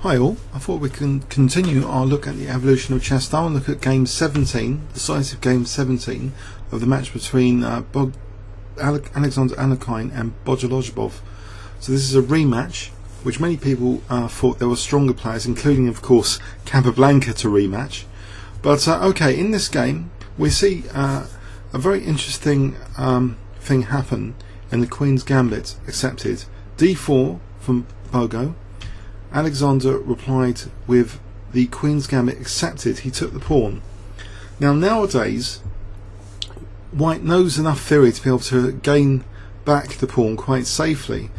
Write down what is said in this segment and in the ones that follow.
Hi all, I thought we can continue our look at the evolution of chess style and look at game 17, decisive game 17 of the match between Alexander Alekhine and Bogoljubov. So this is a rematch, which many people thought there were stronger players, including of course Capablanca, to rematch. But okay, in this game we see a very interesting thing happen in the Queen's Gambit accepted. D4 from Bogo. Alexander replied with the Queen's Gambit accepted. He took the pawn. Now nowadays White knows enough theory to be able to gain back the pawn quite safely,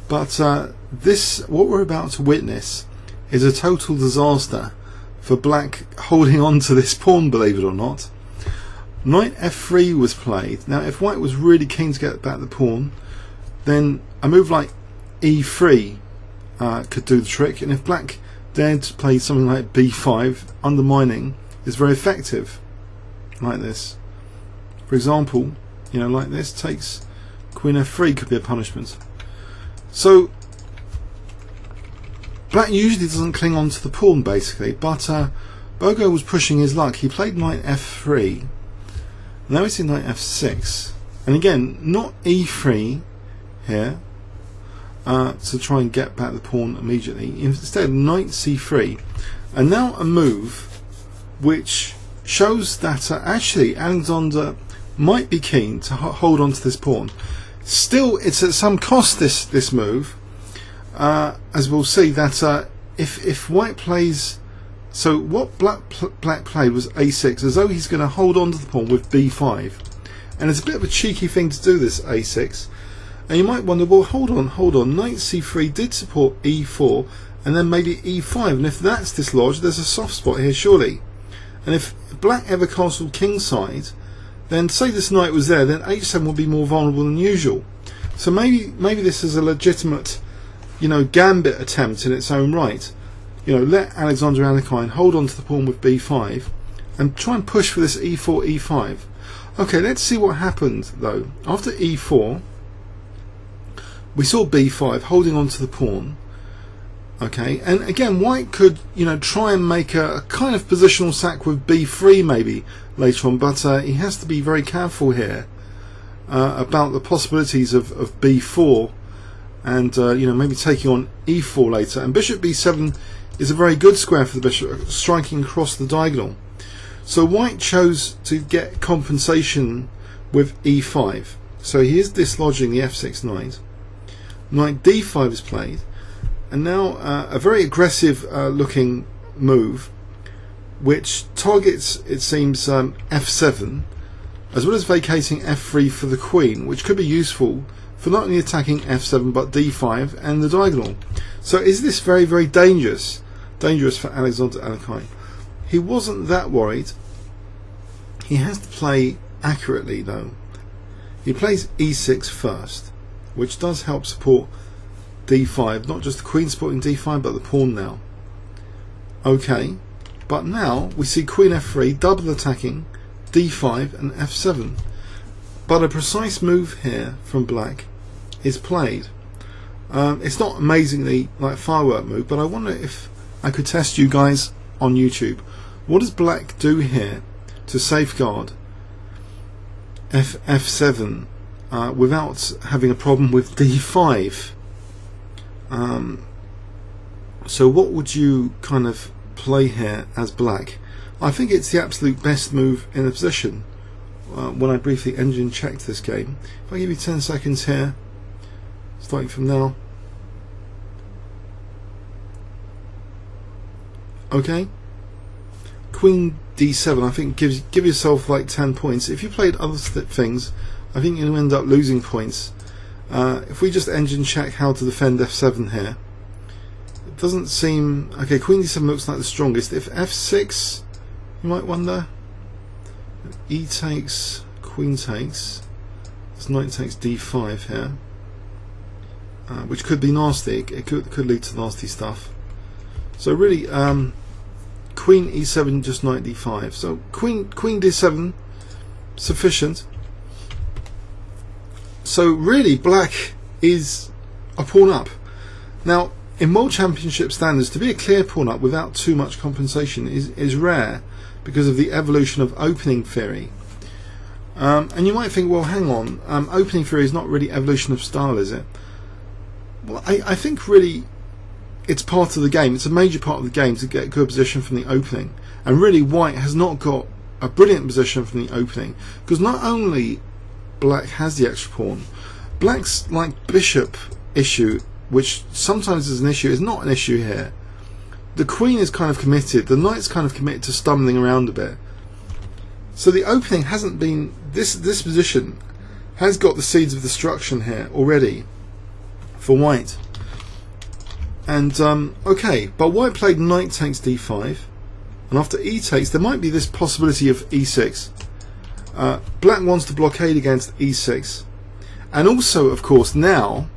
but what we're about to witness is a total disaster for Black holding on to this pawn, believe it or not. Knight F3 was played. Now if White was really keen to get back the pawn, then a move like E3 could do the trick, and if Black dared to play something like B5, undermining is very effective, like this. For example, you know, like this, takes Queen F3 could be a punishment. So Black usually doesn't cling on to the pawn basically, but Bogo was pushing his luck. He played Knight F3. Now we see Knight F6, and again not E3 here to try and get back the pawn immediately. Instead Knight C3, and now a move which shows that actually Alexander might be keen to hold on to this pawn. Still, it's at some cost, this move, as we'll see that if White plays, so what Black played was A6, as though he's going to hold on to the pawn with B5, and it's a bit of a cheeky thing to do, this A6. And you might wonder, well, hold on, Knight C3 did support E4 and then maybe E5, and if that's dislodged, there's a soft spot here surely. And if Black ever castled kingside, then say this knight was there, then H7 would be more vulnerable than usual. So maybe this is a legitimate, you know, Gambit attempt in its own right. You know, let Alexander Alekhine hold on to the pawn with B5 and try and push for this E4, E5. Okay, let's see what happened though. After E4, we saw B5 holding on to the pawn. Okay, and again White could, you know, try and make a kind of positional sack with B3 maybe later on, but he has to be very careful here about the possibilities of B4 and you know, maybe taking on E4 later. And Bishop B7 is a very good square for the bishop, striking across the diagonal. So White chose to get compensation with E5. So he is dislodging the F6 knight. Knight D5 is played, and now a very aggressive looking move which targets, it seems, F7, as well as vacating F3 for the queen, which could be useful for not only attacking F7 but D5 and the diagonal. So is this very, very dangerous for Alexander Alekhine? He wasn't that worried. He has to play accurately though. He plays E6 first, which does help support D5, not just the queen supporting D5 but the pawn now. Okay, but now we see Queen F3 double attacking D5 and F7, but a precise move here from Black is played. It's not amazingly like a firework move, but I wonder if I could test you guys on YouTube. What does Black do here to safeguard F7 without having a problem with D5? So what would you kind of play here as Black? I think it's the absolute best move in the position. When I briefly engine checked this game, if I give you 10 seconds here, starting from now. Okay, Queen D7, I think give yourself like 10 points. If you played other things, I think you'll end up losing points. If we just engine check how to defend F7 here, it doesn't seem okay. Queen D7 looks like the strongest. If F6, you might wonder. E takes, Queen takes. This knight takes D5 here, which could be nasty. It could lead to nasty stuff. So really, Queen E7, just knight D5. So Queen D7 sufficient. So really Black is a pawn up. Now in World Championship standards, to be a clear pawn up without too much compensation is rare because of the evolution of opening theory. And you might think, well, hang on, opening theory is not really evolution of style, is it? Well, I think really it's part of the game. It's a major part of the game to get a good position from the opening. And really, white has not got a brilliant position from the opening, because not only black has the extra pawn, black's like bishop issue, which sometimes is an issue, is not an issue here. The queen is kind of committed, the knight's kind of committed to stumbling around a bit. So the opening hasn't been, this position has got the seeds of destruction here already for white. And okay, but white played knight takes d5, and after e takes there might be this possibility of e6. Black wants to blockade against e6, and also of course now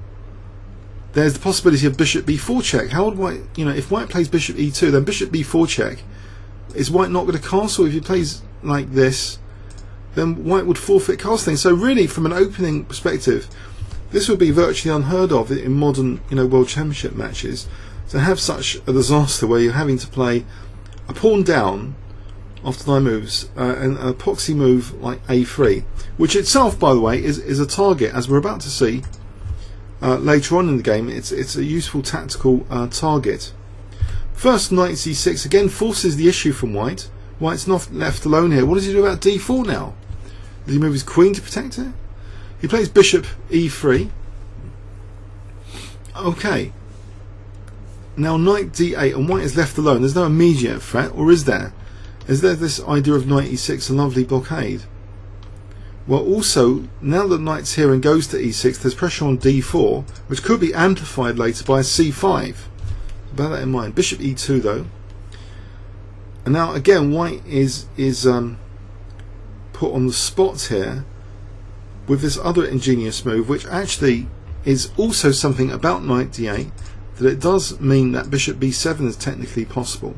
there's the possibility of bishop b4 check. How would white, if white plays bishop e2, then bishop b4 check. Is white not going to castle? If he plays like this, then white would forfeit castling. So really, from an opening perspective, this would be virtually unheard of in modern, World Championship matches, to have such a disaster where you're having to play a pawn down after 9 moves and a proxy move like a3, which itself, by the way, is a target, as we're about to see later on in the game. It's a useful tactical target. First, knight c6 again forces the issue from white. White's not left alone here. What does he do about d4 now? Does he move his queen to protect it? He plays bishop e3. Okay. Now knight d8, and white is left alone. There's no immediate threat, or is there? Is there this idea of knight e6, a lovely blockade? Well, also, now that knight's here and goes to e6, there's pressure on d4, which could be amplified later by a c5. Bear that in mind. Bishop e2 though. And now again, white is put on the spot here with this other ingenious move, which actually is also something about knight d8, that it does mean that bishop b7 is technically possible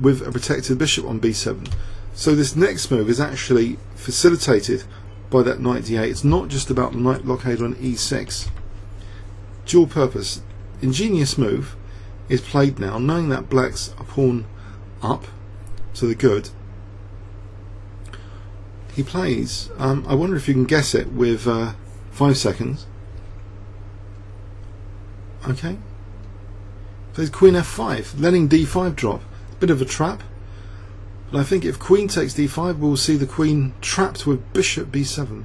with a protected bishop on b7. So this next move is actually facilitated by that knight d8. It's not just about the knight blockade on e6. Dual purpose. Ingenious move is played now, knowing that black's a pawn up to the good. He plays, I wonder if you can guess it with 5 seconds. Okay. Plays queen f5, letting d5 drop. Bit of a trap. But I think if queen takes d5, we'll see the queen trapped with bishop b7.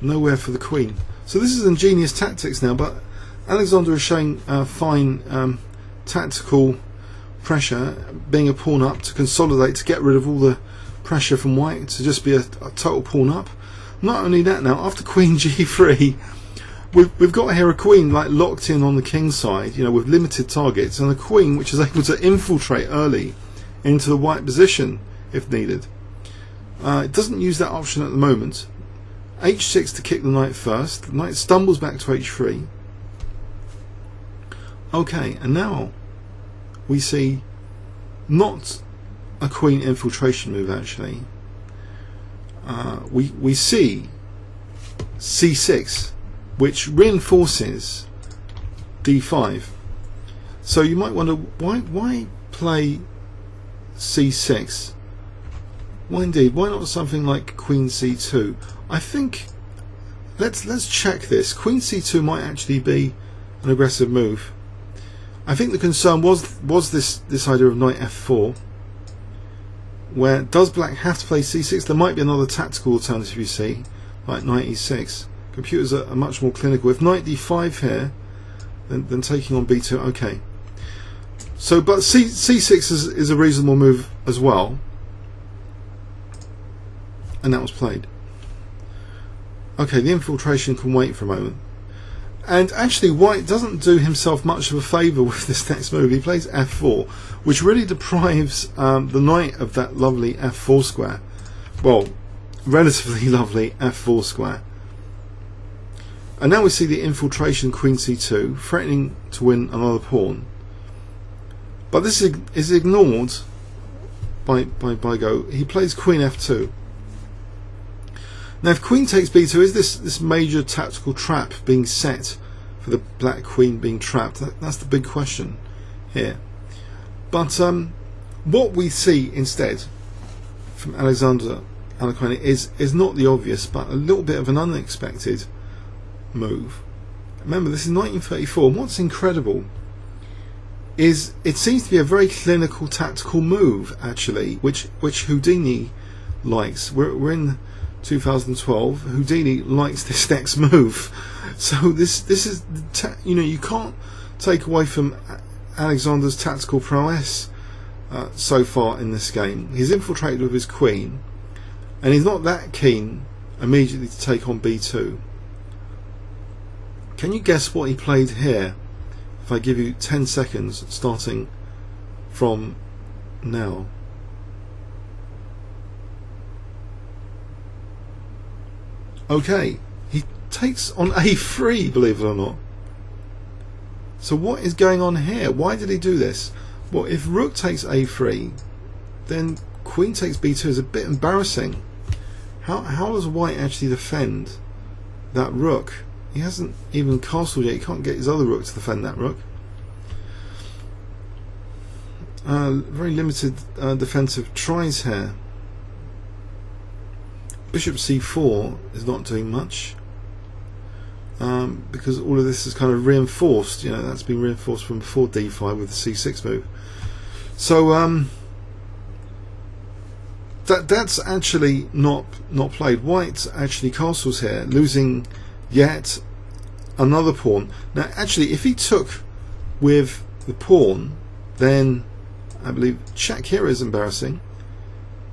Nowhere for the queen. So this is ingenious tactics now, but Alexander is showing fine tactical pressure, being a pawn up to consolidate, to get rid of all the pressure from white, to just be a total pawn up. Not only that, now after queen g3, we've got here a queen like locked in on the king side, with limited targets, and a queen which is able to infiltrate early into the white position if needed. It doesn't use that option at the moment. h6 to kick the knight first. The knight stumbles back to h3. Okay, and now we see not a queen infiltration move actually. We see c6, which reinforces d5. So you might wonder, why play c6? Why indeed? Why not something like queen c2? I think let's check this. Queen c2 might actually be an aggressive move. I think the concern was this idea of knight f4, where does black have to play c6? There might be another tactical alternative, you see, like knight e6. Computers are much more clinical. If knight d5 here, then taking on b2. Okay. So, but c6 is a reasonable move as well, and that was played. Okay, the infiltration can wait for a moment. And actually, white doesn't do himself much of a favour with this next move. He plays f4, which really deprives the knight of that lovely f4 square. Well, relatively lovely f4 square. And now we see the infiltration queen c2, threatening to win another pawn. But this is ignored by Go. He plays queen f2. Now if queen takes b2, is this major tactical trap being set for the black queen being trapped. That's the big question here. But what we see instead from Alexander Alekhine is not the obvious, but a little bit of an unexpected move. Remember, this is 1934, and what's incredible is it seems to be a very clinical tactical move, actually, which Houdini likes. We're in 2012. Houdini likes this next move, so this is you can't take away from Alexander's tactical prowess so far in this game. He's infiltrated with his queen, and he's not that keen immediately to take on B2. Can you guess what he played here? If I give you 10 seconds starting from now. Okay, he takes on A3, believe it or not. So what is going on here? Why did he do this? Well, if rook takes A3, then queen takes B2 is a bit embarrassing. How does white actually defend that rook? He hasn't even castled yet. He can't get his other rook to defend that rook. Very limited defensive tries here. Bishop c4 is not doing much because all of this is kind of reinforced. That's been reinforced from before d5 with the c6 move. So that's actually not played. White actually castles here, losing yet another pawn. Now actually, if he took with the pawn, then I believe check here is embarrassing.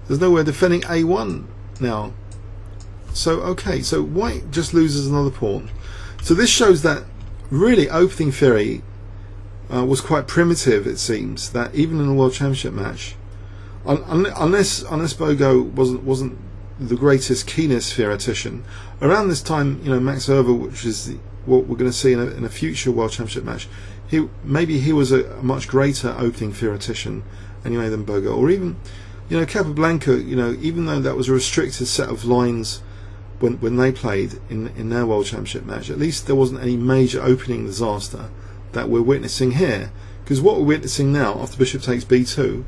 There's no way of defending a1 now. So okay, so white just loses another pawn. So this shows that really opening theory was quite primitive. It seems that even in a World Championship match, unless Bogo wasn't the greatest, keenest theoretician. Around this time, Max Erber, which is what we're going to see in a future World Championship match, maybe he was a much greater opening theoretician anyway than Bogo, or even Capablanca. Even though that was a restricted set of lines when they played in their World Championship match, at least there wasn't any major opening disaster that we're witnessing here. Because what we're witnessing now after bishop takes b2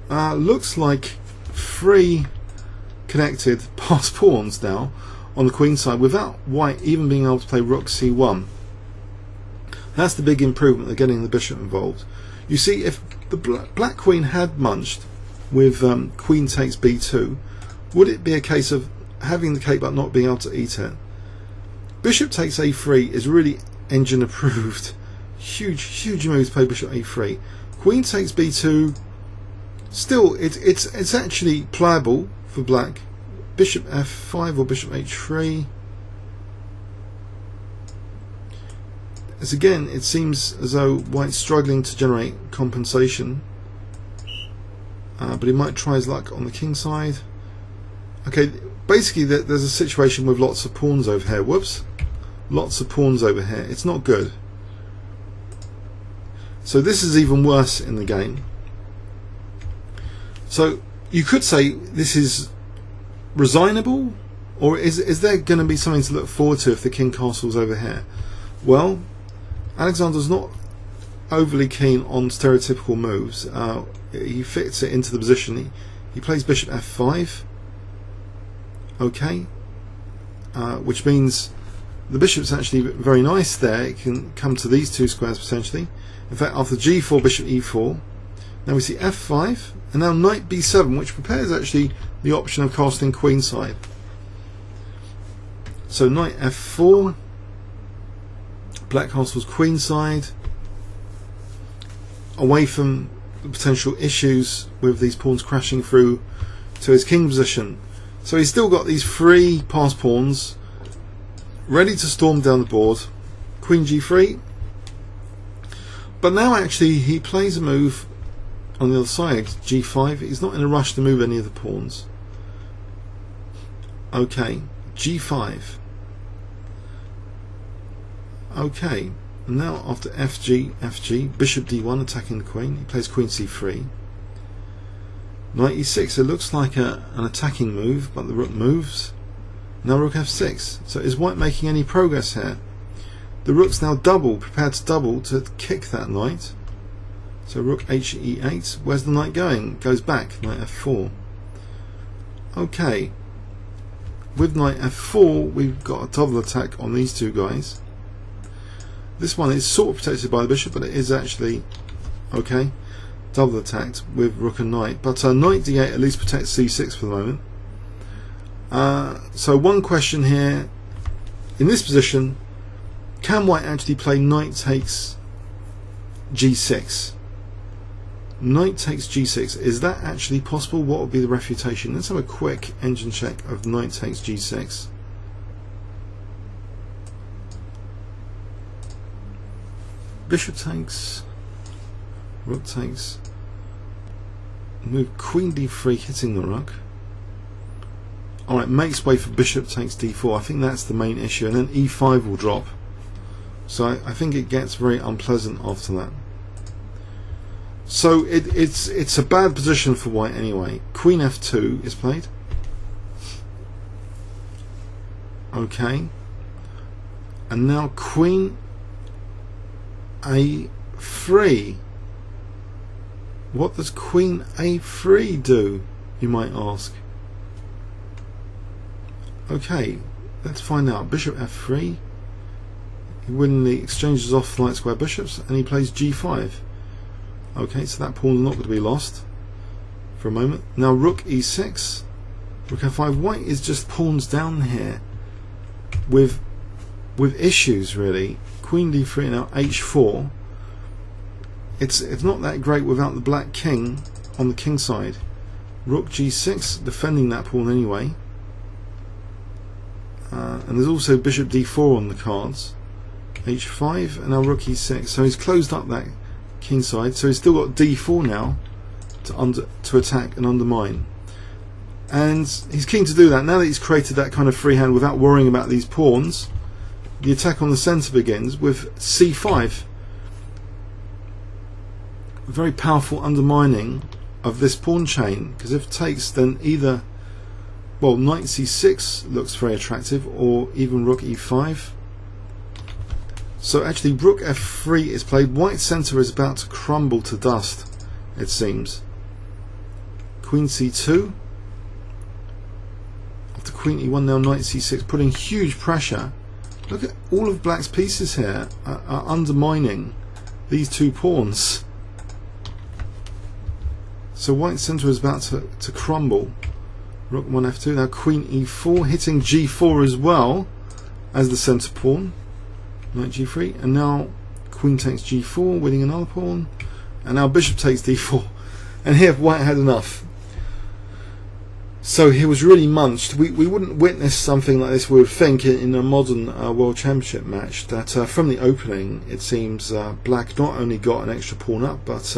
looks like three connected passed pawns now on the queen side without white even being able to play rook c1. That's the big improvement of getting the bishop involved. You see, if the black queen had munched with queen takes b2, would it be a case of having the cape but not being able to eat it? Bishop takes a3 is really engine approved. Huge move to play bishop a3. Queen takes b2. Still, it's actually playable for black. Bishop f5 or bishop h3. As again, it seems as though white's struggling to generate compensation, but he might try his luck on the king side. Okay, basically there's a situation with lots of pawns over here. Whoops, lots of pawns over here. It's not good. So this is even worse in the game. So you could say this is resignable, or is there going to be something to look forward to if the king castles over here? Well, Alexander's not overly keen on stereotypical moves. He fits it into the position. He plays bishop f5. Okay, which means the bishop's actually very nice there. It can come to these two squares potentially. In fact, after g4, bishop e4. Now we see f5, and now knight b7, which prepares actually the option of casting queenside. So knight f4, black castles queenside, away from the potential issues with these pawns crashing through to his king position. So he's still got these three passed pawns ready to storm down the board. Queen g3. But now actually he plays a move on the other side, g5. He's not in a rush to move any of the pawns. Okay, g5. Okay, now after fg, bishop d1 attacking the queen, he plays queen c3. Knight e6, it looks like an attacking move, but the rook moves. Now rook f6. So is white making any progress here? the rook's now prepared to double to kick that knight. So rook he8. Where's the knight going? Goes back, knight f4. Okay. With knight f4, we've got a double attack on these two guys. This one is sort of protected by the bishop, but it is actually okay. Double attacked with rook and knight. But knight d8 at least protects c6 for the moment. So one question here. In this position, can white actually play knight takes g6? Knight takes g6. Is that actually possible? What would be the refutation? Let's have a quick engine check of knight takes g6. Bishop takes, rook takes, move queen d3 hitting the rook. Alright, makes way for bishop takes d4. I think that's the main issue, and then e5 will drop. So I think it gets very unpleasant after that. So it's a bad position for white anyway. Queen f2 is played. Okay. And now queen a3. What does queen a3 do, you might ask? Okay, let's find out. Bishop f3. He willingly exchanges off light square bishops and he plays g5. Okay, so that pawn's not going to be lost for a moment. Now rook e6, rook f5. White is just pawns down here with issues really. Queen d3 now h4. It's not that great without the black king on the king side. Rook g6, defending that pawn anyway. And there's also bishop d4 on the cards. h5 and now rook e6. So he's closed up that king side. So he's still got d4 now to attack and undermine. And he's keen to do that. Now that he's created that kind of free hand without worrying about these pawns, the attack on the centre begins with c5. A very powerful undermining of this pawn chain, because if it takes, then either, well, knight c6 looks very attractive, or even rook e5. So actually rook f3 is played. White's centre is about to crumble to dust, it seems. Queen c2. After queen e1, now knight c6, putting huge pressure. Look at all of black's pieces here are undermining these two pawns. So white's centre is about to crumble. Rook 1 f2. Now queen e4, hitting g4 as well as the centre pawn. Knight g3, and now queen takes g4, winning another pawn, and now bishop takes d4. And here white had enough. So he was really munched. We wouldn't witness something like this, we would think, in a modern World Championship match, that from the opening it seems black not only got an extra pawn up, but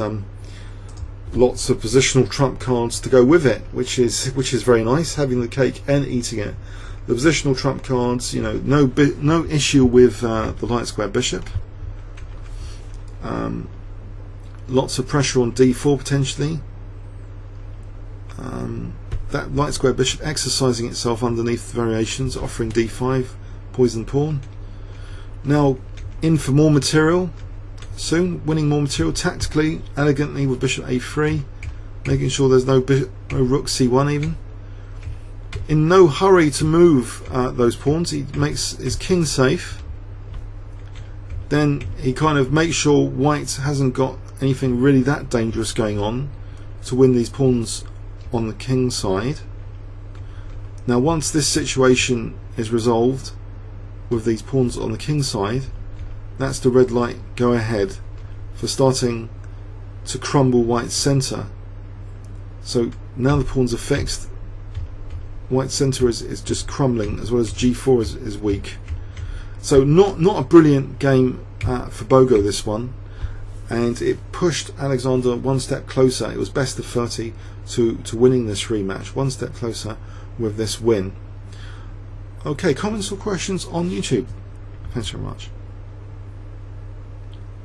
lots of positional trump cards to go with it, which is very nice, having the cake and eating it. The positional trump cards, you know, no issue with the light square bishop. Lots of pressure on d4 potentially. That light square bishop exercising itself underneath the variations, offering d5, poison pawn. Now in for more material soon, winning more material tactically, elegantly with bishop a3, making sure there's no rook c1 even. In no hurry to move those pawns. He makes his king safe. Then he kind of makes sure white hasn't got anything really that dangerous going on to win these pawns on the king side. Now once this situation is resolved with these pawns on the king side, that's the red light go ahead for starting to crumble white's centre. So now the pawns are fixed. White's centre is just crumbling, as well as g4 is weak. So not a brilliant game for Bogo, this one, and it pushed Alexander one step closer. It was best of 30 to winning this rematch, one step closer with this win. Okay, comments or questions on YouTube? Thanks very much.